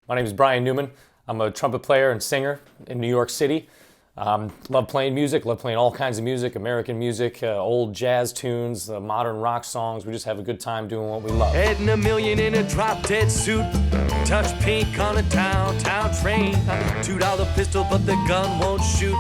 My name is Brian Newman. I'm a trumpet player and singer in New York City. Love playing music, love playing all kinds of music, American music, old jazz tunes, modern rock songs. We just have a good time doing what we love. Heading a million in a drop-dead suit. Touch pink on a downtown train. $2 pistol, but the gun won't shoot.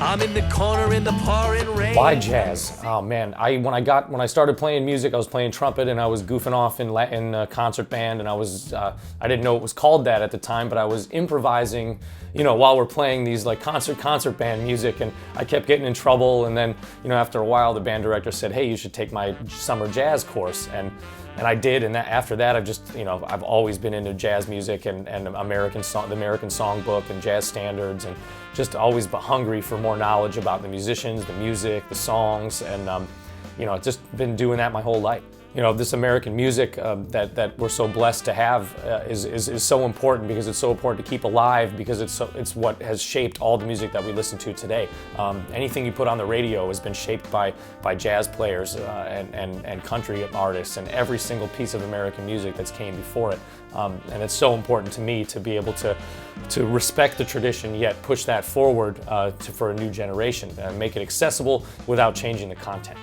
I'm in the corner in the pouring rain. Why jazz? Oh man, when I started playing music, I was playing trumpet and I was goofing off in a concert band, and I didn't know it was called that at the time, but I was improvising, while we're playing these like concert band music, and I kept getting in trouble. And then, after a while, the band director said, "Hey, you should take my summer jazz course," and I did. And after that, I've always been into jazz music and the American Songbook and jazz standards, and just always hungry for more knowledge about the musicians, the music, the songs, and I've just been doing that my whole life. This American music that we're so blessed to have is so important, because it's so important to keep alive, because it's what has shaped all the music that we listen to today. Anything you put on the radio has been shaped by jazz players and country artists, and every single piece of American music that's came before it. And it's so important to me to be able to respect the tradition, yet push that forward for a new generation and make it accessible without changing the content.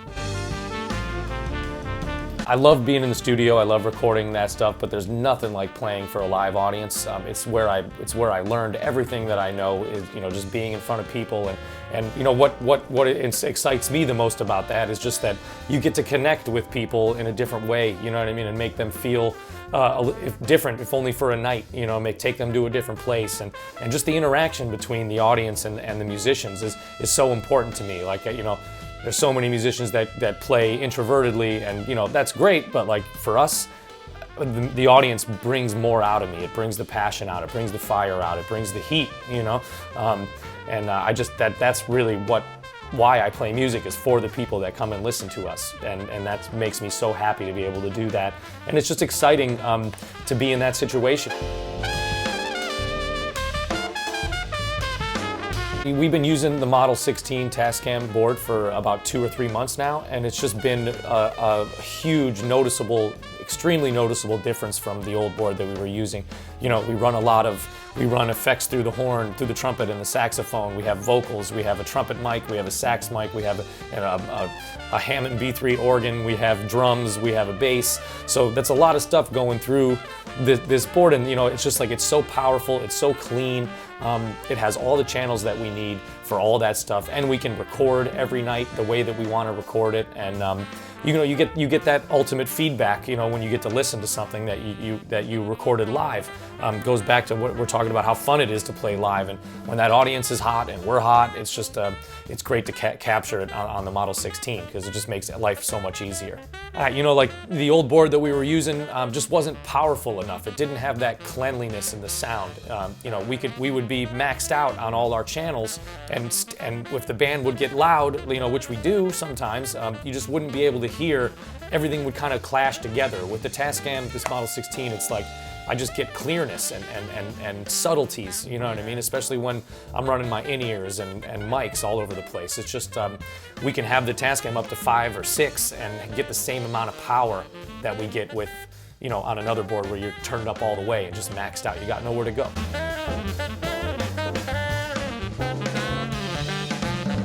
I love being in the studio, I love recording that stuff, but there's nothing like playing for a live audience. It's where I learned everything that I know, is just being in front of people, and what excites me the most about that is just that you get to connect with people in a different way, and make them feel different, if only for a night, take them to a different place, and just the interaction between the audience and the musicians is so important to me. There's so many musicians that play introvertedly, and that's great, but like for us, the audience brings more out of me. It brings the passion out, it brings the fire out, it brings the heat, that's really why I play music, is for the people that come and listen to us, and that makes me so happy to be able to do that, and it's just exciting to be in that situation. We've been using the Model 16 Tascam board for about 2 or 3 months now, and it's just been a huge, extremely noticeable difference from the old board that we were using. We run effects through the horn, through the trumpet and the saxophone. We have vocals, we have a trumpet mic, we have a sax mic, we have a Hammond B3 organ, we have drums, we have a bass. So that's a lot of stuff going through this board, and it's just like, it's so powerful, it's so clean. It has all the channels that we need for all that stuff, and we can record every night the way that we want to record it, and you get that ultimate feedback when you get to listen to something that you recorded live. Goes back to what we're talking about, how fun it is to play live, and when that audience is hot and we're hot, it's just it's great to capture it on the Model 16, because it just makes life so much easier. Like the old board that we were using just wasn't powerful enough. It didn't have that cleanliness in the sound. We would be maxed out on all our channels, and if the band would get loud, which we do sometimes, you just wouldn't be able to hear. Everything would kind of clash together. With the Tascam, this Model 16, it's like I just get clearness and subtleties, especially when I'm running my in-ears and mics all over the place. It's just, we can have the Tascam up to 5 or 6 and get the same amount of power that we get with, on another board where you're turned up all the way and just maxed out. You got nowhere to go.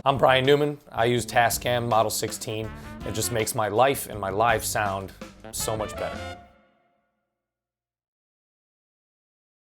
I'm Brian Newman. I use Tascam Model 16. It just makes my life and my live sound so much better.